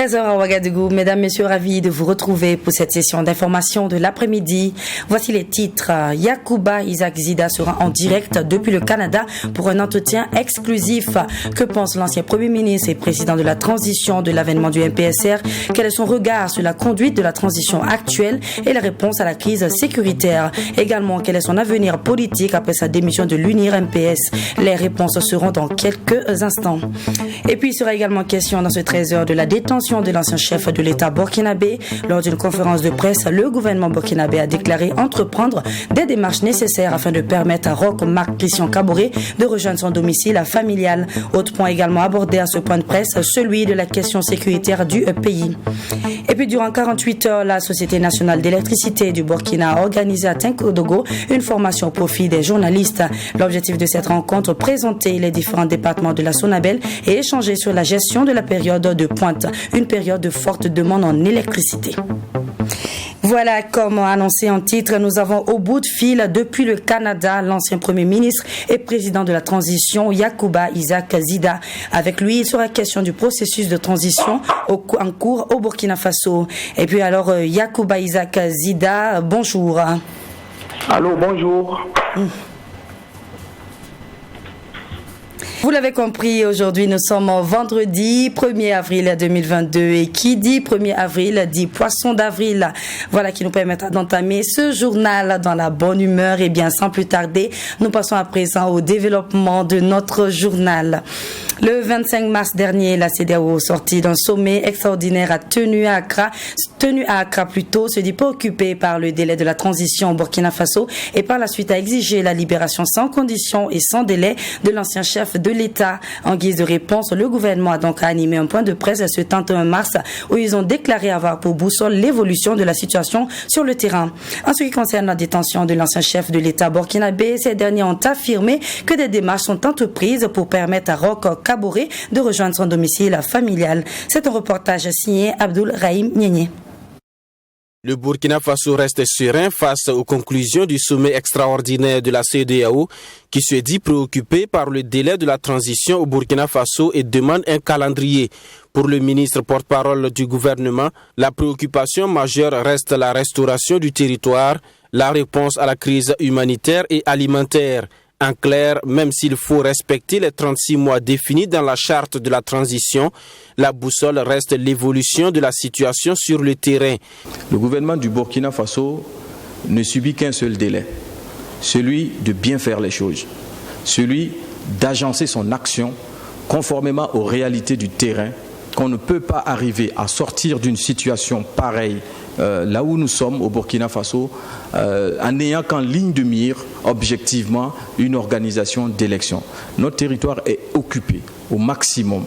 13h à Ouagadougou. Mesdames, Messieurs, ravis de vous retrouver pour cette session d'information de l'après-midi. Voici les titres. Yacouba Isaac Zida sera en direct depuis le Canada pour un entretien exclusif. Que pense l'ancien Premier ministre et président de la transition de l'avènement du MPSR? Quel est son regard sur la conduite de la transition actuelle et la réponse à la crise sécuritaire? Également, quel est son avenir politique après sa démission de l'UNIR MPS? Les réponses seront dans quelques instants. Et puis, il sera également question dans ce 13h de la détention de l'ancien chef de l'État burkinabé. Lors d'une conférence de presse, le gouvernement burkinabé a déclaré entreprendre des démarches nécessaires afin de permettre à Roch Marc Christian Kaboré de rejoindre son domicile familial. Autre point également abordé à ce point de presse, celui de la question sécuritaire du pays. Et puis durant 48 heures, la Société nationale d'électricité du Burkina a organisé à Tinkodogo une formation au profit des journalistes. L'objectif de cette rencontre, présenter les différents départements de la Sonabel et échanger sur la gestion de la période de pointe, une période de forte demande en électricité. Voilà, comme annoncé en titre, nous avons au bout de fil depuis le Canada l'ancien Premier ministre et président de la transition Yacouba Isaac Zida. Avec lui, il sera question du processus de transition en cours au Burkina Faso. Et puis alors, Yacouba Isaac Zida, bonjour. Allô, bonjour. Vous l'avez compris, aujourd'hui nous sommes vendredi 1er avril 2022 et qui dit 1er avril dit poisson d'avril. Voilà qui nous permettra d'entamer ce journal dans la bonne humeur. Et bien sans plus tarder, nous passons à présent au développement de notre journal. Le 25 mars dernier, la CEDEAO, sortie d'un sommet extraordinaire, a tenu à Accra plutôt, se dit préoccupée par le délai de la transition au Burkina Faso et par la suite a exigé la libération sans condition et sans délai de l'ancien chef de l'État. En guise de réponse, le gouvernement a donc animé un point de presse ce 31 mars où ils ont déclaré avoir pour boussole l'évolution de la situation sur le terrain. En ce qui concerne la détention de l'ancien chef de l'État burkinabé, ces derniers ont affirmé que des démarches sont entreprises pour permettre à Roch Kaboré de rejoindre son domicile familial. C'est un reportage signé Abdoul Rahim Niénié. Le Burkina Faso reste serein face aux conclusions du sommet extraordinaire de la CEDEAO qui se dit préoccupé par le délai de la transition au Burkina Faso et demande un calendrier. Pour le ministre porte-parole du gouvernement, la préoccupation majeure reste la restauration du territoire, la réponse à la crise humanitaire et alimentaire. En clair, même s'il faut respecter les 36 mois définis dans la charte de la transition, la boussole reste l'évolution de la situation sur le terrain. Le gouvernement du Burkina Faso ne subit qu'un seul délai, celui de bien faire les choses, celui d'agencer son action conformément aux réalités du terrain, qu'on ne peut pas arriver à sortir d'une situation pareille là où nous sommes au Burkina Faso en n'ayant qu'en ligne de mire objectivement une organisation d'élection. Notre territoire est occupé au maximum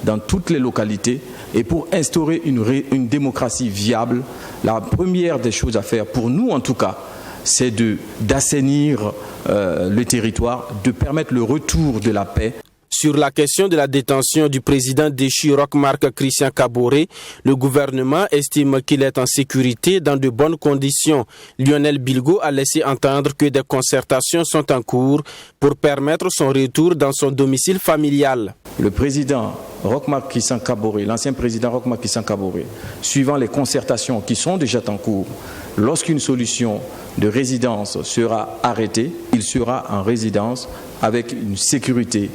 dans toutes les localités et pour instaurer une démocratie viable, la première des choses à faire pour nous en tout cas, c'est d'assainir le territoire, de permettre le retour de la paix. Sur la question de la détention du président déchu Roch Marc Christian Kaboré, le gouvernement estime qu'il est en sécurité dans de bonnes conditions. Lionel Bilgo a laissé entendre que des concertations sont en cours pour permettre son retour dans son domicile familial. Le président Roch Marc Christian Kaboré, l'ancien président Roch Marc Christian Kaboré, suivant les concertations qui sont déjà en cours, lorsqu'une solution de résidence sera arrêtée, il sera en résidence avec une sécurité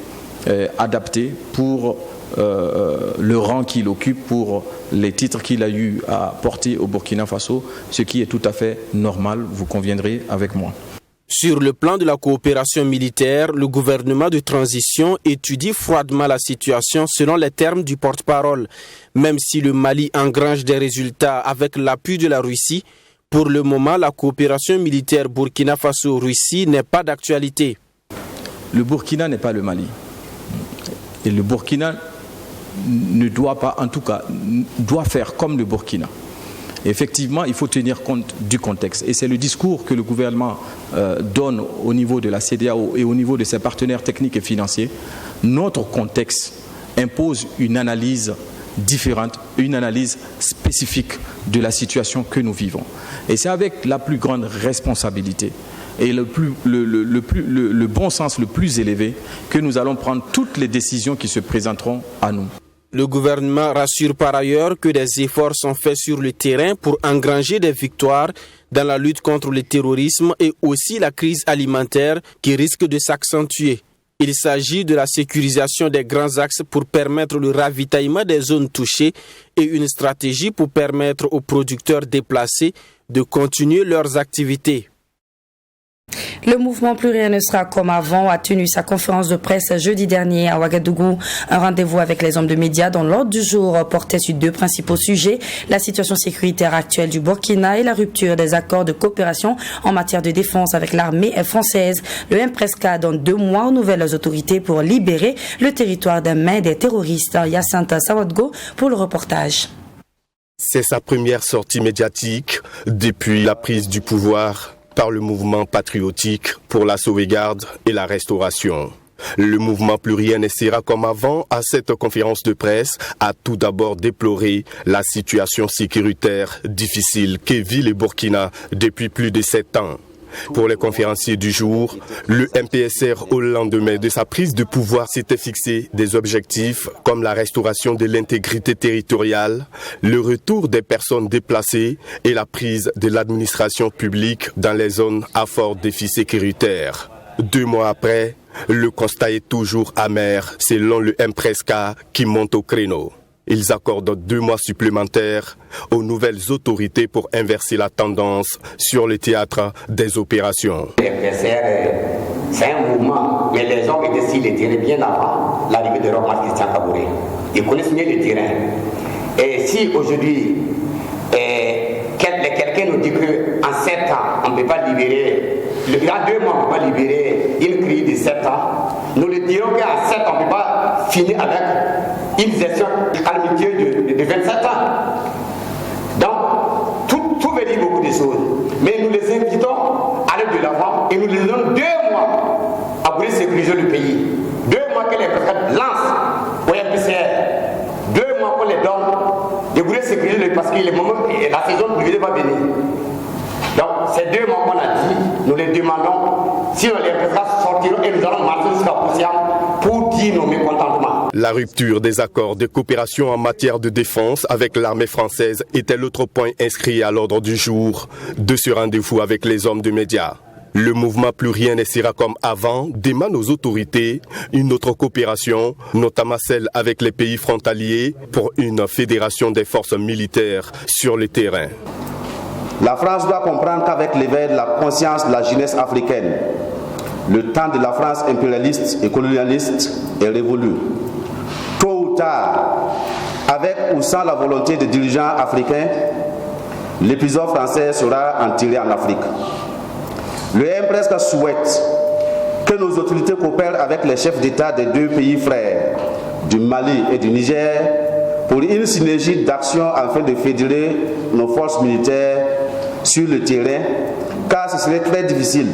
adapté pour le rang qu'il occupe, pour les titres qu'il a eu à porter au Burkina Faso, ce qui est tout à fait normal, vous conviendrez avec moi. Sur le plan de la coopération militaire, le gouvernement de transition étudie froidement la situation selon les termes du porte-parole. Même si le Mali engrange des résultats avec l'appui de la Russie, pour le moment, la coopération militaire Burkina Faso-Russie n'est pas d'actualité. Le Burkina n'est pas le Mali. Et le Burkina ne doit pas, en tout cas, doit faire comme le Burkina. Effectivement, il faut tenir compte du contexte. Et c'est le discours que le gouvernement donne au niveau de la CEDEAO et au niveau de ses partenaires techniques et financiers. Notre contexte impose une analyse différente, une analyse spécifique de la situation que nous vivons. Et c'est avec la plus grande responsabilité et le bon sens le plus élevé que nous allons prendre toutes les décisions qui se présenteront à nous. Le gouvernement rassure par ailleurs que des efforts sont faits sur le terrain pour engranger des victoires dans la lutte contre le terrorisme et aussi la crise alimentaire qui risque de s'accentuer. Il s'agit de la sécurisation des grands axes pour permettre le ravitaillement des zones touchées et une stratégie pour permettre aux producteurs déplacés de continuer leurs activités. Le mouvement Plus rien ne sera comme avant a tenu sa conférence de presse jeudi dernier à Ouagadougou. Un rendez-vous avec les hommes de médias dont l'ordre du jour portait sur deux principaux sujets, la situation sécuritaire actuelle du Burkina et la rupture des accords de coopération en matière de défense avec l'armée française. Le MPRESCA donne 2 mois aux nouvelles autorités pour libérer le territoire des mains des terroristes. Yacinthe Sawadgo pour le reportage. C'est sa première sortie médiatique depuis la prise du pouvoir par le mouvement patriotique pour la sauvegarde et la restauration. Le mouvement Plus rien ne sera comme avant à cette conférence de presse a tout d'abord déploré la situation sécuritaire difficile que vit le Burkina depuis plus de 7 ans. Pour les conférenciers du jour, le MPSR au lendemain de sa prise de pouvoir s'était fixé des objectifs comme la restauration de l'intégrité territoriale, le retour des personnes déplacées et la prise de l'administration publique dans les zones à fort défi sécuritaire. 2 mois après, le constat est toujours amer selon le MPRESCA qui monte au créneau. Ils accordent 2 mois supplémentaires aux nouvelles autorités pour inverser la tendance sur le théâtre des opérations. Le MPSR, c'est un mouvement, mais les hommes étaient sur le terrain bien avant l'arrivée de Romain Christian Kabouré. Ils connaissent mieux le terrain. Et si aujourd'hui, quelqu'un nous dit qu'en 7 ans, on ne peut pas libérer, il y a 2 mois, on ne peut pas libérer une crise de 7 ans, nous le dirons qu'en 7 ans, on ne peut pas finir avec une gestion calamiteuse de 27 ans. Donc, tout veut dire beaucoup de choses. Mais nous les invitons à aller de l'avant et nous les donnons 2 mois à vouloir sécuriser le pays. 2 mois que les préfets lancent au MPCR. 2 mois qu'on les donne de vouloir sécuriser le pays parce que la saison privée va venir. Donc, ces 2 mois qu'on a dit, nous les demandons, si on les préfets sortiront et nous allons marcher jusqu'à Poussiam pour dire nos mécontentements. La rupture des accords de coopération en matière de défense avec l'armée française était l'autre point inscrit à l'ordre du jour de ce rendez-vous avec les hommes de médias. Le mouvement Plus rien ne sera comme avant demande aux autorités une autre coopération, notamment celle avec les pays frontaliers pour une fédération des forces militaires sur le terrain. La France doit comprendre qu'avec l'éveil de la conscience de la jeunesse africaine, le temps de la France impérialiste et colonialiste est révolu. Tôt ou tard, avec ou sans la volonté des dirigeants africains, l'épisode français sera enterré en Afrique. Le MPRESCA souhaite que nos autorités coopèrent avec les chefs d'État des 2 pays frères, du Mali et du Niger, pour une synergie d'action afin de fédérer nos forces militaires sur le terrain, car ce serait très difficile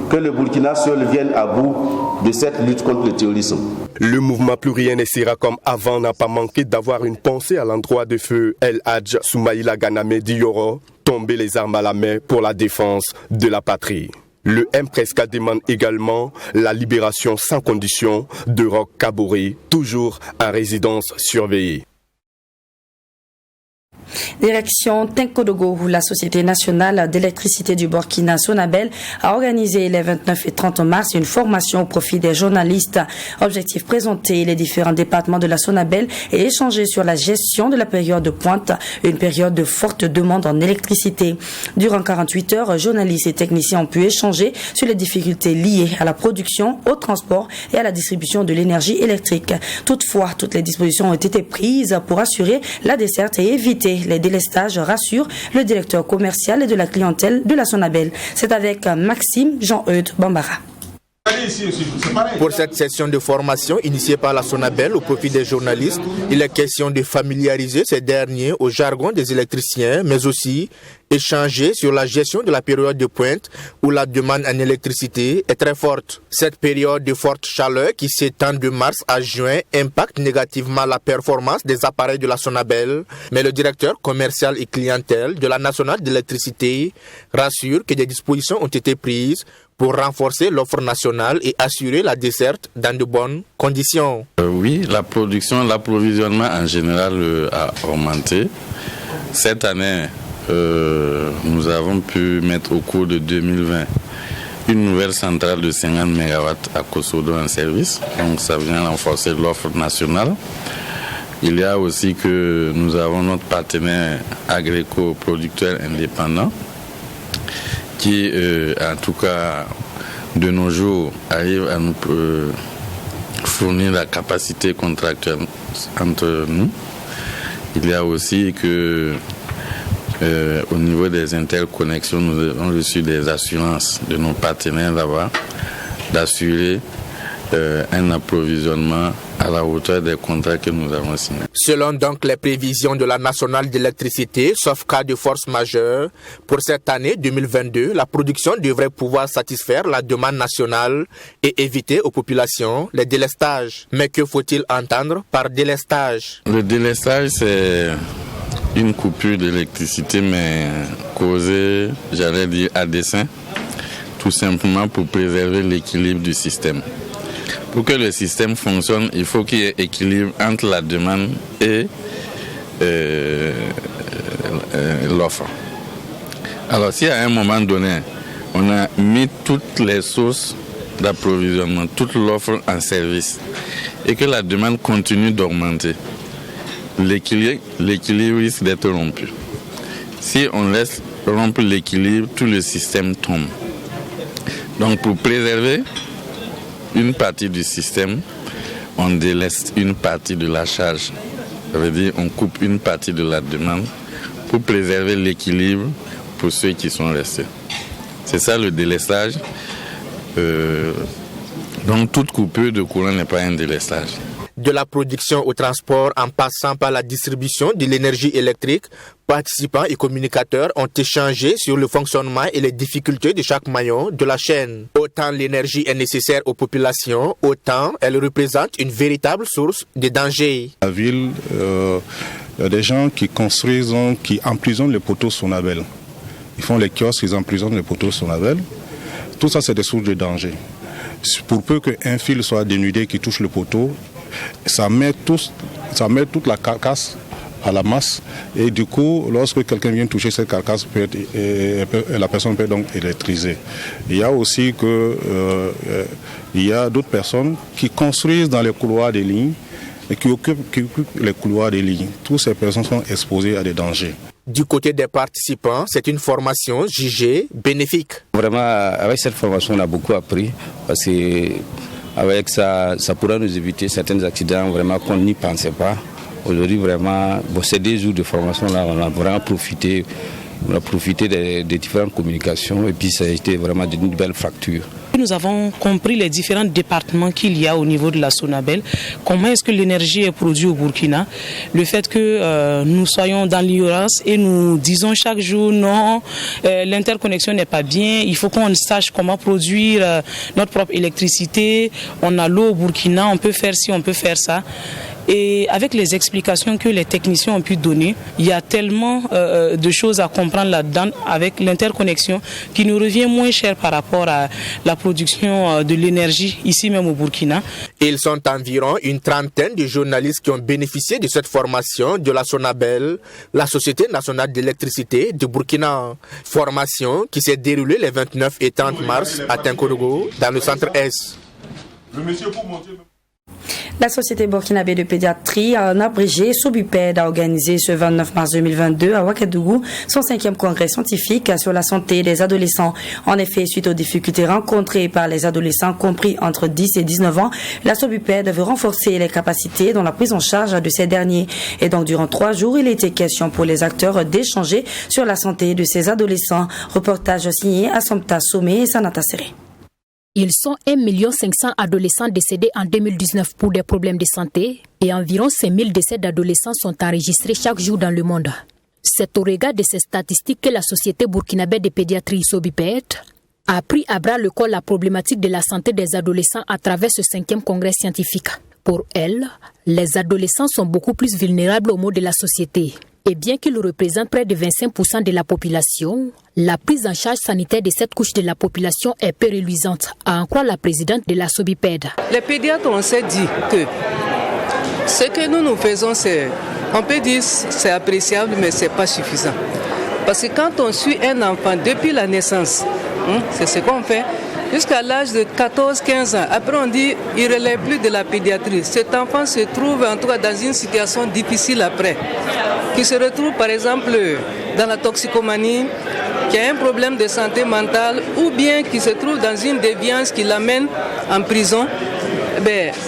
que le Burkina seul vienne à bout de cette lutte contre le terrorisme. Le mouvement Plus rien ne sera comme avant n'a pas manqué d'avoir une pensée à l'endroit de feu El Hadj Soumaïla Ganame Diyoro, tomber les armes à la main pour la défense de la patrie. Le MPRESCA demande également la libération sans condition de Roch Kaboré, toujours en résidence surveillée. Direction Tinkodogo, où la Société nationale d'électricité du Burkina, Sonabel, a organisé les 29 et 30 mars une formation au profit des journalistes. Objectif: présenter les différents départements de la Sonabel et échanger sur la gestion de la période de pointe, une période de forte demande en électricité. Durant 48 heures, journalistes et techniciens ont pu échanger sur les difficultés liées à la production, au transport et à la distribution de l'énergie électrique. Toutefois, toutes les dispositions ont été prises pour assurer la desserte et éviter les délestages, rassure le directeur commercial et de la clientèle de la Sonabel. C'est avec Maxime Jean-Eudes Bambara. Pour cette session de formation initiée par la Sonabel au profit des journalistes, il est question de familiariser ces derniers au jargon des électriciens, mais aussi échanger sur la gestion de la période de pointe où la demande en électricité est très forte. Cette période de forte chaleur qui s'étend de mars à juin impacte négativement la performance des appareils de la Sonabel, mais le directeur commercial et clientèle de la nationale d'électricité rassure que des dispositions ont été prises pour renforcer l'offre nationale et assurer la desserte dans de bonnes conditions. Oui, l'approvisionnement en général a augmenté. Cette année, nous avons pu mettre au cours de 2020 une nouvelle centrale de 50 MW à Kosodo en service. Donc ça vient renforcer l'offre nationale. Il y a aussi que nous avons notre partenaire agrico-producteur indépendant qui, en tout cas, de nos jours, arrive à nous fournir la capacité contractuelle entre nous. Il y a aussi que au niveau des interconnexions, nous avons reçu des assurances de nos partenaires là-bas d'assurer un approvisionnement à la hauteur des contrats que nous avons signés. Selon donc les prévisions de la nationale d'électricité, sauf cas de force majeure, pour cette année 2022, la production devrait pouvoir satisfaire la demande nationale et éviter aux populations les délestages. Mais que faut-il entendre par délestage? Le délestage, c'est une coupure d'électricité, mais causée, j'allais dire, à dessein, tout simplement pour préserver l'équilibre du système. Pour que le système fonctionne, il faut qu'il y ait équilibre entre la demande et l'offre. Alors si à un moment donné, on a mis toutes les sources d'approvisionnement, toute l'offre en service, et que la demande continue d'augmenter, l'équilibre risque d'être rompu. Si on laisse rompre l'équilibre, tout le système tombe. Donc pour préserver une partie du système, on déleste une partie de la charge. Ça veut dire on coupe une partie de la demande pour préserver l'équilibre pour ceux qui sont restés. C'est ça le délestage. Donc toute coupure de courant n'est pas un délestage. De la production au transport en passant par la distribution de l'énergie électrique, participants et communicateurs ont échangé sur le fonctionnement et les difficultés de chaque maillon de la chaîne. Autant l'énergie est nécessaire aux populations, autant elle représente une véritable source de danger. La ville, il y a des gens qui construisent, qui emprisonnent les poteaux Sonabel. Ils font les kiosques, ils emprisonnent les poteaux Sonabel. Tout ça, c'est des sources de danger. Pour peu qu'un fil soit dénudé qui touche le poteau, ça met toute la carcasse à la masse, et du coup, lorsque quelqu'un vient toucher cette carcasse, la personne peut donc électriser. Il y a aussi il y a d'autres personnes qui construisent dans les couloirs des lignes et qui occupent les couloirs des lignes. Toutes ces personnes sont exposées à des dangers. Du côté des participants, c'est une formation jugée bénéfique. Vraiment, avec cette formation, on a beaucoup appris parce que avec ça pourra nous éviter certains accidents vraiment qu'on n'y pensait pas. Aujourd'hui, vraiment, ces 2 jours de formation, là, on a vraiment profité. On a profité des différentes communications et puis ça a été vraiment d'une belle fracture. Nous avons compris les différents départements qu'il y a au niveau de la Sonabel. Comment est-ce que l'énergie est produite au Burkina? Le fait que nous soyons dans l'ignorance et nous disons chaque jour non, l'interconnexion n'est pas bien, il faut qu'on sache comment produire notre propre électricité. On a l'eau au Burkina, on peut faire ci, on peut faire ça. Et avec les explications que les techniciens ont pu donner, il y a tellement de choses à comprendre là-dedans avec l'interconnexion qui nous revient moins cher par rapport à la production de l'énergie ici même au Burkina. Ils sont environ une trentaine de journalistes qui ont bénéficié de cette formation de la Sonabel, la Société nationale d'électricité du Burkina. Formation qui s'est déroulée les 29 et 30 mars à Tinkorogo dans le centre-Est. La Société burkinabé de pédiatrie, en abrégé, Sobuped, a organisé ce 29 mars 2022 à Ouagadougou son 5e congrès scientifique sur la santé des adolescents. En effet, suite aux difficultés rencontrées par les adolescents compris entre 10 et 19 ans, la Sobuped veut renforcer les capacités dans la prise en charge de ces derniers. Et donc, durant 3 jours, il était question pour les acteurs d'échanger sur la santé de ces adolescents. Reportage signé Assumpta Somé et Sanata Seré. Ils sont 1 500 000 adolescents décédés en 2019 pour des problèmes de santé et environ 5 000 décès d'adolescents sont enregistrés chaque jour dans le monde. C'est au regard de ces statistiques que la Société burkinabé de pédiatrie Sobuped a pris à bras le corps la problématique de la santé des adolescents à travers ce 5e congrès scientifique. Pour elle, les adolescents sont beaucoup plus vulnérables aux maux de la société. Et bien qu'il représente près de 25% de la population, la prise en charge sanitaire de cette couche de la population est peu reluisante, à en croire la présidente de la SOBIPED. Les pédiatres, on s'est dit que ce que nous faisons, on peut dire c'est appréciable, mais ce n'est pas suffisant. Parce que quand on suit un enfant depuis la naissance, c'est ce qu'on fait, jusqu'à l'âge de 14-15 ans. Après, on dit qu'il ne relève plus de la pédiatrie. Cet enfant se trouve en tout cas dans une situation difficile après, qui se retrouve par exemple dans la toxicomanie, qui a un problème de santé mentale, ou bien qui se trouve dans une déviance qui l'amène en prison.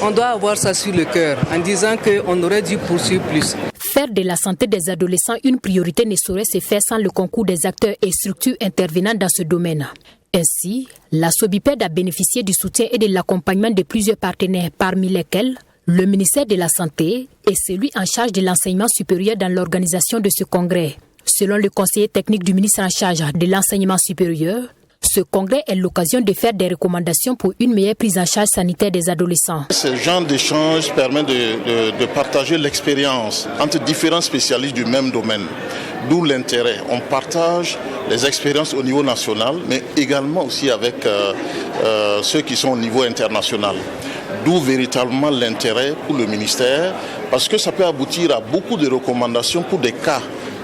On doit avoir ça sur le cœur, en disant qu'on aurait dû poursuivre plus. Faire de la santé des adolescents une priorité ne saurait se faire sans le concours des acteurs et structures intervenant dans ce domaine. Ainsi, la SOBIPED a bénéficié du soutien et de l'accompagnement de plusieurs partenaires, parmi lesquels le ministère de la Santé et celui en charge de l'enseignement supérieur dans l'organisation de ce congrès. Selon le conseiller technique du ministre en charge de l'enseignement supérieur, ce congrès est l'occasion de faire des recommandations pour une meilleure prise en charge sanitaire des adolescents. Ce genre d'échange permet de partager l'expérience entre différents spécialistes du même domaine. D'où l'intérêt. On partage les expériences au niveau national, mais également aussi avec ceux qui sont au niveau international. D'où véritablement l'intérêt pour le ministère, parce que ça peut aboutir à beaucoup de recommandations pour des cas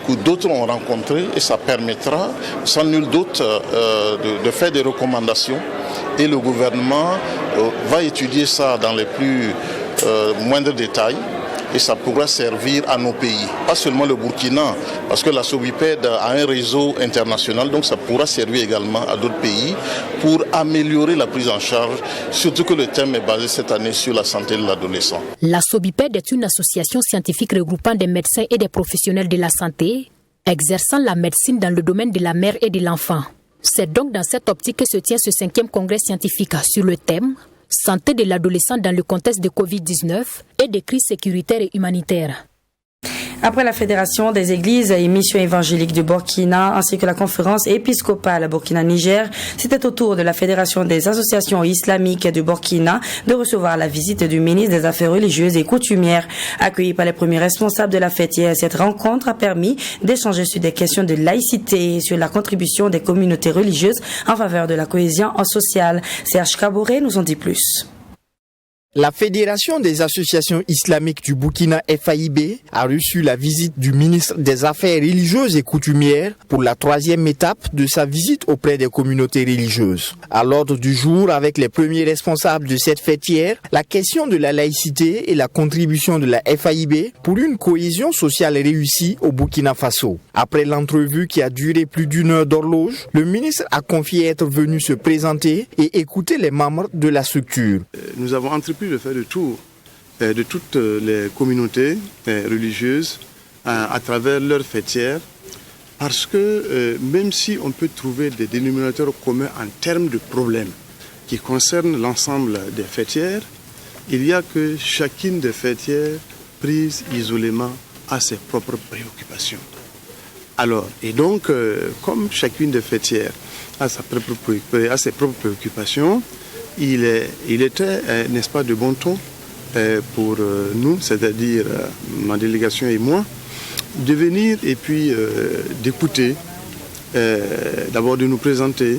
que d'autres ont rencontrés, et ça permettra sans nul doute de faire des recommandations. Et le gouvernement va étudier ça dans les plus moindres détails. Et ça pourra servir à nos pays, pas seulement le Burkina, parce que la SOBIPED a un réseau international, donc ça pourra servir également à d'autres pays pour améliorer la prise en charge, surtout que le thème est basé cette année sur la santé de l'adolescent. La SOBIPED est une association scientifique regroupant des médecins et des professionnels de la santé, exerçant la médecine dans le domaine de la mère et de l'enfant. C'est donc dans cette optique que se tient ce 5e congrès scientifique sur le thème santé de l'adolescent dans le contexte de Covid-19 et des crises sécuritaires et humanitaires. Après la Fédération des Églises et Missions évangéliques du Burkina ainsi que la conférence épiscopale Burkina-Niger, c'était au tour de la Fédération des associations islamiques du Burkina de recevoir la visite du ministre des Affaires religieuses et coutumières. Accueilli par les premiers responsables de la fête hier, cette rencontre a permis d'échanger sur des questions de laïcité et sur la contribution des communautés religieuses en faveur de la cohésion sociale. Serge Kaboré nous en dit plus. La Fédération des associations islamiques du Burkina FAIB a reçu la visite du ministre des Affaires religieuses et coutumières pour la 3e étape de sa visite auprès des communautés religieuses. À l'ordre du jour, avec les premiers responsables de cette fêtière, la question de la laïcité et la contribution de la FAIB pour une cohésion sociale réussie au Burkina Faso. Après l'entrevue qui a duré plus d'1 heure d'horloge, le ministre a confié être venu se présenter et écouter les membres de la structure. Nous avons entrepris de faire le tour de toutes les communautés religieuses à travers leurs fêtières, parce que même si on peut trouver des dénominateurs communs en termes de problèmes qui concernent l'ensemble des fêtières, il y a que chacune des fêtières prise isolément a ses propres préoccupations. Alors, et donc, comme chacune des fêtières a ses propres préoccupations, il était, n'est-ce pas, de bon ton pour nous, c'est-à-dire ma délégation et moi, de venir et puis d'écouter, d'abord de nous présenter,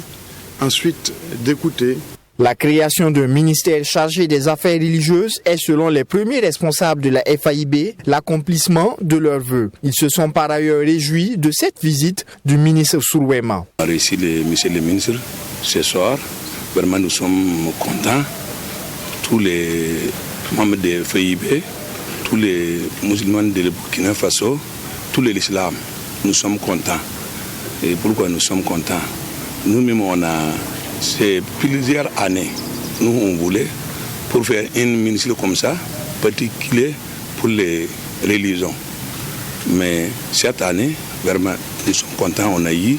ensuite d'écouter. La création d'un ministère chargé des affaires religieuses est, selon les premiers responsables de la FAIB, l'accomplissement de leurs vœux. Ils se sont par ailleurs réjouis de cette visite du ministre Sourouema. On a reçu monsieur le ministre ce soir. Vraiment, nous sommes contents. Tous les membres de FAIB, tous les musulmans de Burkina Faso, tous les islam, nous sommes contents. Et pourquoi nous sommes contents? Nous-mêmes, on a, c'est plusieurs années, nous on voulait, pour faire un ministère comme ça, particulier pour les religions. Mais cette année, vraiment, nous sommes contents, on a eu,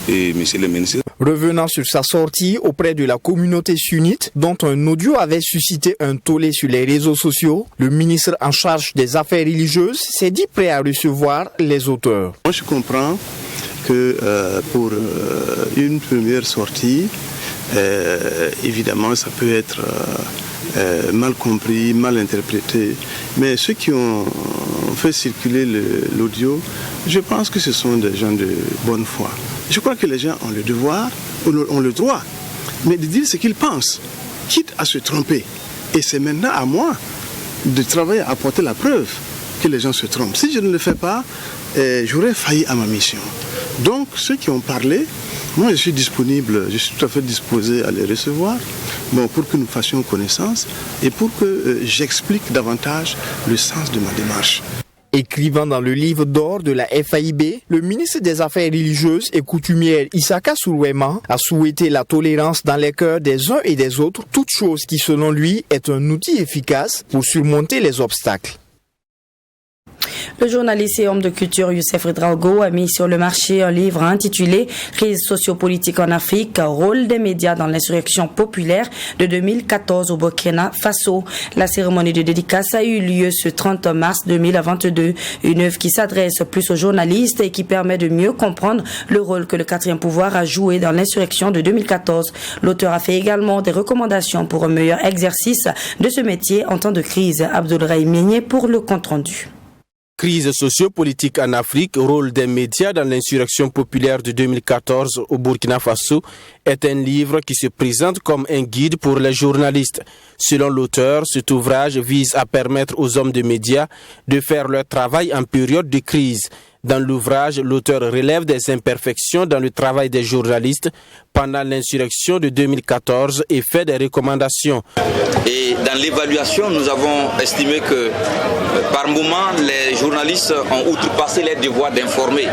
et monsieur le ministre. Revenant sur sa sortie auprès de la communauté sunnite, dont un audio avait suscité un tollé sur les réseaux sociaux, le ministre en charge des affaires religieuses s'est dit prêt à recevoir les auteurs. Moi je comprends que pour une première sortie, évidemment, ça peut être mal compris, mal interprété. Mais ceux qui ont fait circuler l'audio, je pense que ce sont des gens de bonne foi. Je crois que les gens ont le devoir, ont le droit, mais de dire ce qu'ils pensent, quitte à se tromper. Et c'est maintenant à moi de travailler à apporter la preuve que les gens se trompent. Si je ne le fais pas, j'aurais failli à ma mission. Donc, ceux qui ont parlé, moi je suis disponible, je suis tout à fait disposé à les recevoir, pour que nous fassions connaissance et pour que j'explique davantage le sens de ma démarche. Écrivant dans le livre d'or de la FAIB, le ministre des Affaires religieuses et coutumières Issaka Soulouema a souhaité la tolérance dans les cœurs des uns et des autres, toute chose qui selon lui est un outil efficace pour surmonter les obstacles. Le journaliste et homme de culture Youssef Ouedraogo a mis sur le marché un livre intitulé « Crise sociopolitique en Afrique, rôle des médias dans l'insurrection populaire de 2014 au Burkina Faso ». La cérémonie de dédicace a eu lieu ce 30 mars 2022. Une œuvre qui s'adresse plus aux journalistes et qui permet de mieux comprendre le rôle que le quatrième pouvoir a joué dans l'insurrection de 2014. L'auteur a fait également des recommandations pour un meilleur exercice de ce métier en temps de crise. Abdoulraï Meigné pour le compte-rendu. Crise sociopolitique en Afrique, rôle des médias dans l'insurrection populaire de 2014 au Burkina Faso est un livre qui se présente comme un guide pour les journalistes. Selon l'auteur, cet ouvrage vise à permettre aux hommes de médias de faire leur travail en période de crise. Dans l'ouvrage, l'auteur relève des imperfections dans le travail des journalistes pendant l'insurrection de 2014 et fait des recommandations. Et dans l'évaluation, nous avons estimé que par moment, les journalistes ont outrepassé leur devoir d'informer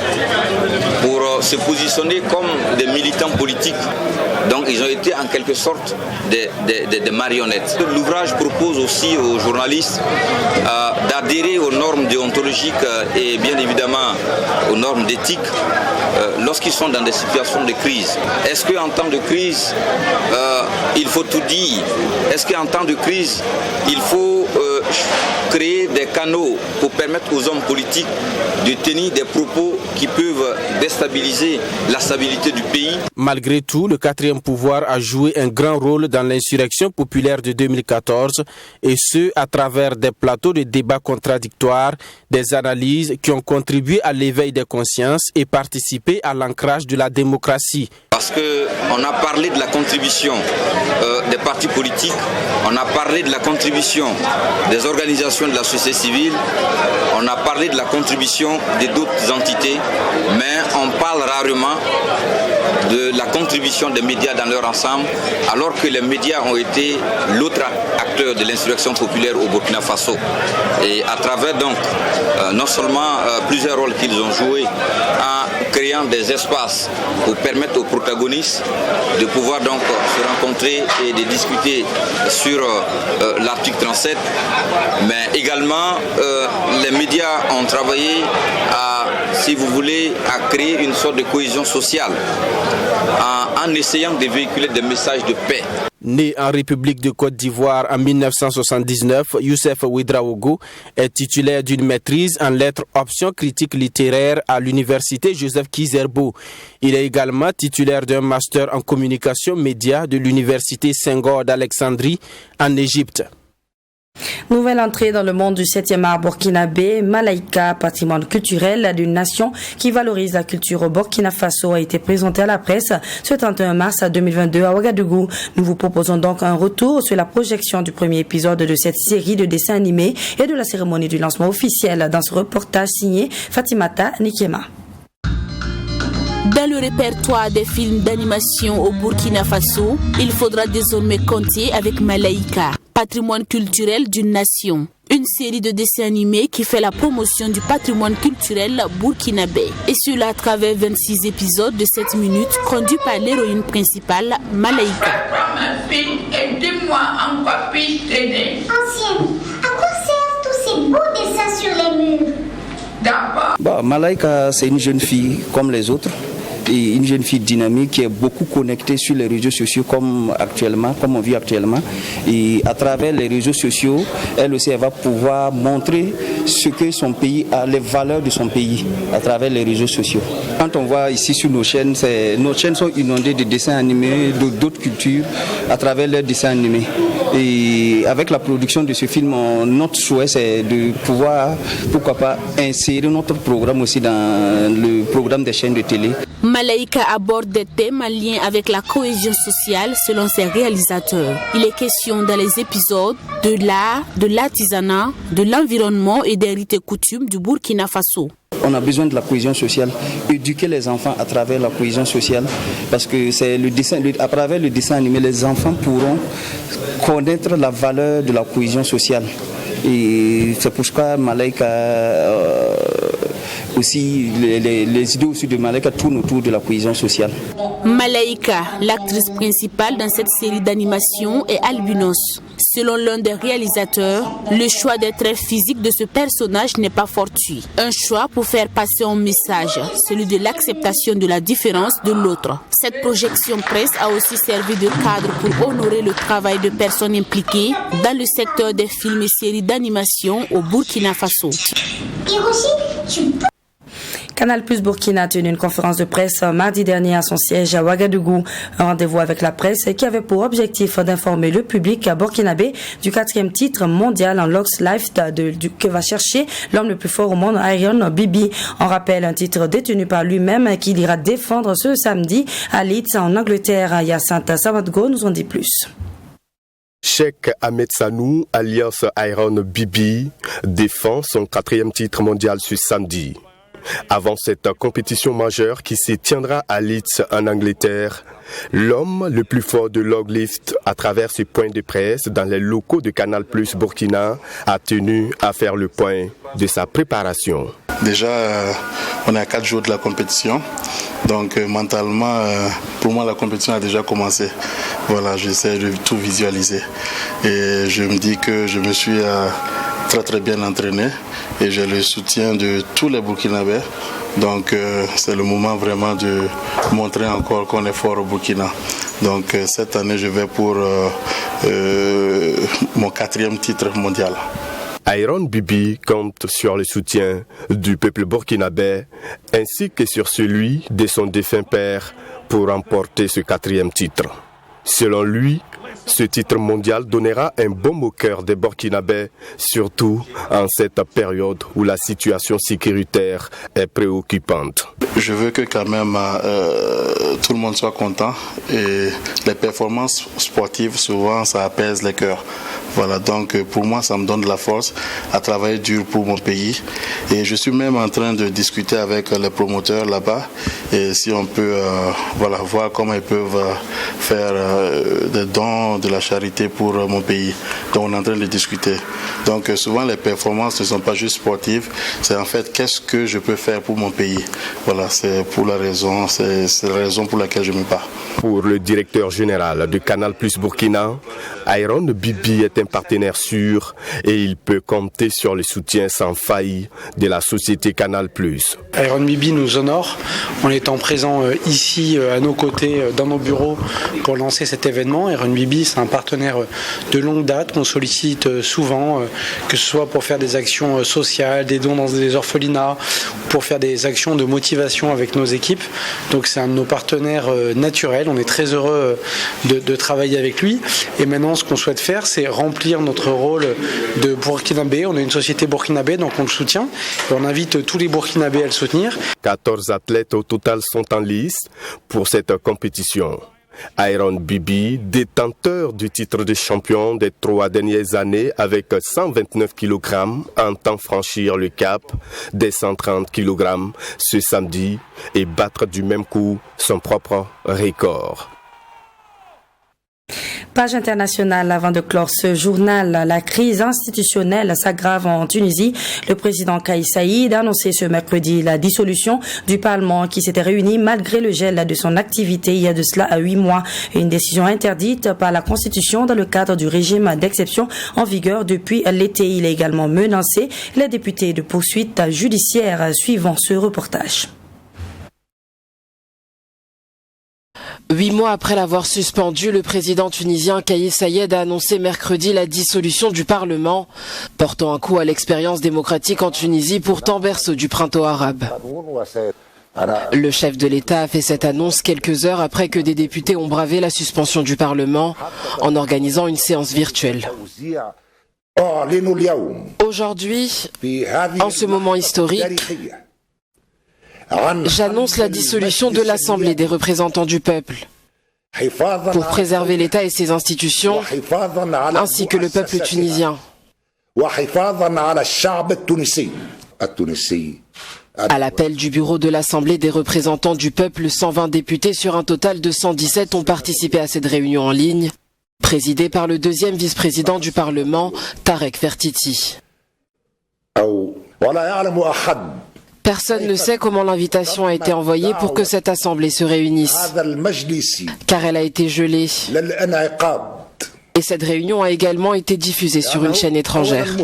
pour se positionner comme des militants politiques. Donc ils ont été en quelque sorte des marionnettes. L'ouvrage propose aussi aux journalistes d'adhérer aux normes déontologiques et bien évidemment aux normes d'éthique lorsqu'ils sont dans des situations de crise. Est-ce qu'en temps de crise, il faut tout dire? Est-ce qu'en temps de crise, il faut créer des canaux pour permettre aux hommes politiques de tenir des propos qui peuvent déstabiliser la stabilité du pays? Malgré tout, le quatrième pouvoir a joué un grand rôle dans l'insurrection populaire de 2014 et ce, à travers des plateaux de débats contradictoires, des analyses qui ont contribué à l'éveil des consciences et participé à l'ancrage de la démocratie. Parce qu'on a parlé de la contribution des partis politiques, on a parlé de la contribution des organisations de la société civile, on a parlé de la contribution d'autres entités, mais on parle rarement de la contribution des médias dans leur ensemble, alors que les médias ont été l'autre acteur de l'insurrection populaire au Burkina Faso. Et à travers donc, non seulement plusieurs rôles qu'ils ont joués en créant des espaces pour permettre aux protagonistes de pouvoir donc se rencontrer et de discuter sur l'article 37, mais également les médias ont travaillé à, si vous voulez, à créer une sorte de cohésion sociale en essayant de véhiculer des messages de paix. Né en République de Côte d'Ivoire en 1979, Youssef Ouedraogo est titulaire d'une maîtrise en lettres option critique littéraire à l'université Joseph Kizerbo. Il est également titulaire d'un master en communication média de l'université Senghor d'Alexandrie en Égypte. Nouvelle entrée dans le monde du 7e art burkinabé, Malaika, patrimoine culturel d'une nation qui valorise la culture au Burkina Faso, a été présentée à la presse ce 31 mars 2022 à Ouagadougou. Nous vous proposons donc un retour sur la projection du premier épisode de cette série de dessins animés et de la cérémonie du lancement officiel dans ce reportage signé Fatimata Nikema. Dans le répertoire des films d'animation au Burkina Faso, il faudra désormais compter avec Malaika, patrimoine culturel d'une nation. Une série de dessins animés qui fait la promotion du patrimoine culturel burkinabé. Et cela à travers 26 épisodes de 7 minutes conduits par l'héroïne principale, Malaika. Prends ma fille et dis-moi en quoi puis-je t'aider. Ancienne, à quoi servent tous ces beaux dessins sur les murs? D'abord. Malaika, c'est une jeune fille comme les autres. et une jeune fille dynamique qui est beaucoup connectée sur les réseaux sociaux comme on vit actuellement. Et à travers les réseaux sociaux, elle aussi elle va pouvoir montrer ce que son pays a, les valeurs de son pays à travers les réseaux sociaux. Quand on voit ici sur nos chaînes sont inondées de dessins animés d'autres cultures à travers leurs dessins animés. Et avec la production de ce film, notre souhait c'est de pouvoir, pourquoi pas, insérer notre programme aussi dans le programme des chaînes de télé. Malaika aborde des thèmes en lien avec la cohésion sociale selon ses réalisateurs. Il est question dans les épisodes de l'art, de l'artisanat, de l'environnement et des rites et coutumes du Burkina Faso. On a besoin de la cohésion sociale, éduquer les enfants à travers la cohésion sociale, parce que c'est à travers le dessin animé, les enfants pourront connaître la valeur de la cohésion sociale. Et c'est pourquoi Malaika aussi, les idées aussi de Malaika tournent autour de la cohésion sociale. Malaika, l'actrice principale dans cette série d'animation, est albinos. Selon l'un des réalisateurs, le choix des traits physiques de ce personnage n'est pas fortuit. Un choix pour faire passer un message, celui de l'acceptation de la différence de l'autre. Cette projection presse a aussi servi de cadre pour honorer le travail de personnes impliquées dans le secteur des films et séries d'animation au Burkina Faso. Canal Plus Burkina a tenu une conférence de presse mardi dernier à son siège à Ouagadougou. Un rendez-vous avec la presse qui avait pour objectif d'informer le public burkinabé du 4e titre mondial en Lux Life que va chercher l'homme le plus fort au monde, Iron Bibi. On rappelle un titre détenu par lui-même qu'il ira défendre ce samedi à Leeds en Angleterre. Yacinthe Samadgo nous en dit plus. Cheikh Ahmed Sanou, alias Iron Bibi, défend son 4e titre mondial ce samedi. Avant cette compétition majeure qui se tiendra à Leeds en Angleterre, l'homme le plus fort de Loglift, à travers ses points de presse dans les locaux de Canal Plus Burkina, a tenu à faire le point de sa préparation. Déjà, on est à 4 jours de la compétition, donc mentalement, pour moi la compétition a déjà commencé. Voilà, j'essaie de tout visualiser et je me dis que je me suis très bien entraîné et j'ai le soutien de tous les Burkinabés. Donc c'est le moment vraiment de montrer encore qu'on est fort au Burkina. Donc cette année je vais pour mon 4e titre mondial. Iron Bibi compte sur le soutien du peuple burkinabé ainsi que sur celui de son défunt père pour remporter ce 4e titre. Selon lui, ce titre mondial donnera un baume au cœur des Burkinabés, surtout en cette période où la situation sécuritaire est préoccupante. Je veux que quand même tout le monde soit content et les performances sportives, souvent ça apaise les cœurs. Voilà, donc pour moi ça me donne de la force à travailler dur pour mon pays et je suis même en train de discuter avec les promoteurs là-bas et si on peut voir comment ils peuvent faire des dons, de la charité pour mon pays. Donc on est en train de discuter. Donc souvent les performances ne sont pas juste sportives, c'est en fait qu'est-ce que je peux faire pour mon pays. Voilà, c'est la raison pour laquelle je me bats. Pour le directeur général de Canal Plus Burkina, Iron Bibi est un partenaire sûr et il peut compter sur le soutien sans faille de la société Canal Plus. Iron Bibi nous honore en étant présent ici à nos côtés dans nos bureaux pour lancer cet événement. Iron Bibi, c'est un partenaire de longue date qu'on sollicite souvent, que ce soit pour faire des actions sociales, des dons dans des orphelinats, pour faire des actions de motivation avec nos équipes. Donc c'est un de nos partenaires naturels. On est très heureux de travailler avec lui. Et maintenant, ce qu'on souhaite faire, c'est remplir notre rôle de Burkinabé. On est une société burkinabé, donc on le soutient. Et on invite tous les Burkinabés à le soutenir. 14 athlètes au total sont en lice pour cette compétition. Iron Bibi, détenteur du titre de champion des 3 dernières années avec 129 kg, entend franchir le cap des 130 kg ce samedi et battre du même coup son propre record. Page internationale avant de clore ce journal. La crise institutionnelle s'aggrave en Tunisie. Le président Kais Saïed a annoncé ce mercredi la dissolution du Parlement qui s'était réuni malgré le gel de son activité il y a de cela 8 mois. Une décision interdite par la Constitution dans le cadre du régime d'exception en vigueur depuis l'été. Il a également menacé les députés de poursuites judiciaires suivant ce reportage. 8 mois après l'avoir suspendu, le président tunisien Kais Saied a annoncé mercredi la dissolution du Parlement, portant un coup à l'expérience démocratique en Tunisie, pourtant berceau du printemps arabe. Le chef de l'État a fait cette annonce quelques heures après que des députés ont bravé la suspension du Parlement en organisant une séance virtuelle. Aujourd'hui, en ce moment historique, j'annonce la dissolution de l'Assemblée des représentants du peuple pour préserver l'État et ses institutions, ainsi que le peuple tunisien. À l'appel du bureau de l'Assemblée des représentants du peuple, 120 députés sur un total de 117 ont participé à cette réunion en ligne, présidée par le deuxième vice-président du Parlement, Tarek Fertiti. Personne ne sait comment l'invitation a été envoyée pour que cette assemblée se réunisse, car elle a été gelée. Et cette réunion a également été diffusée sur une chaîne étrangère.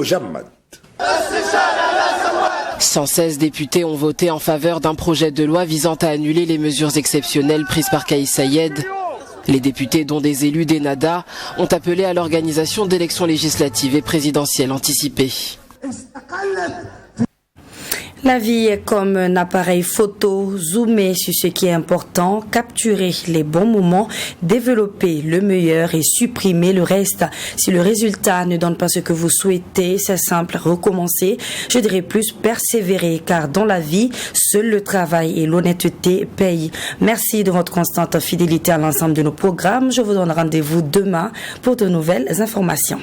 116 députés ont voté en faveur d'un projet de loi visant à annuler les mesures exceptionnelles prises par Kais Saied. Les députés, dont des élus d'Ennahda, ont appelé à l'organisation d'élections législatives et présidentielles anticipées. La vie est comme un appareil photo, zoomer sur ce qui est important, capturer les bons moments, développer le meilleur et supprimer le reste. Si le résultat ne donne pas ce que vous souhaitez, c'est simple, recommencer. Je dirais plus persévérer, car dans la vie, seul le travail et l'honnêteté payent. Merci de votre constante fidélité à l'ensemble de nos programmes. Je vous donne rendez-vous demain pour de nouvelles informations.